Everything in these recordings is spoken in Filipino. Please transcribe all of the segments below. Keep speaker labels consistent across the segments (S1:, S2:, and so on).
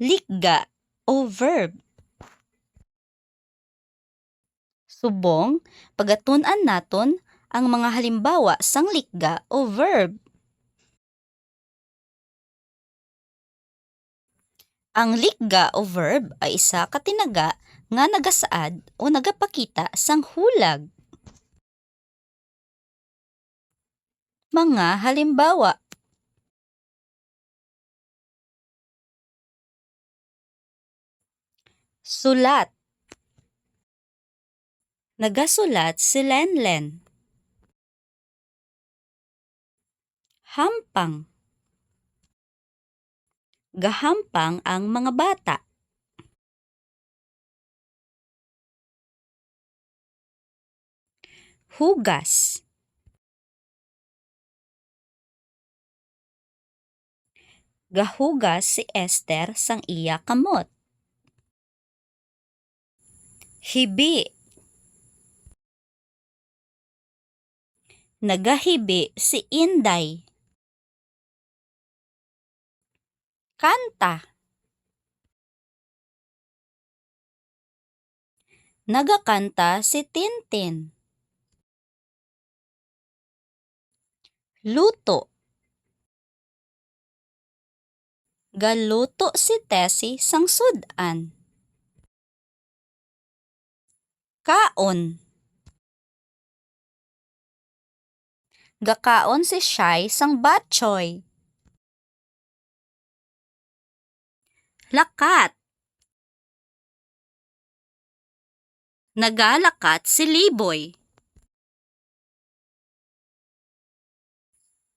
S1: Likga o verb. Subong, pagatun-an naton ang mga halimbawa sang likga o verb. Ang likga o verb ay isa ka tinaga nga nagasaad o nagapakita sang hulag. Mga halimbawa: sulat. Nagasulat si Lenlen. Hampang. Gahampang ang mga bata. Hugas. Gahugas si Esther sang iya kamot. Hibi. Nagahibi si Inday. Kanta. Nagakanta si Tintin. Luto. Galuto si Tessie sang sudan. Kaon. Gakaon si Shai sang batchoy. Lakat. Nagalakat si Liboy.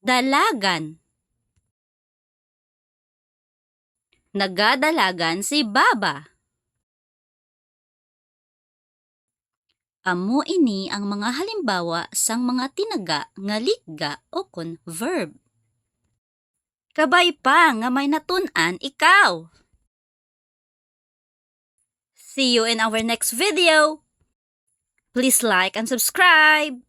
S1: Dalagan. Nagadalagan si Baba. Amo ini ang mga halimbawa sang mga tinaga nga likga o kon verb. Kabay pa nga may natun-an ikaw. See you in our next video. Please like and subscribe.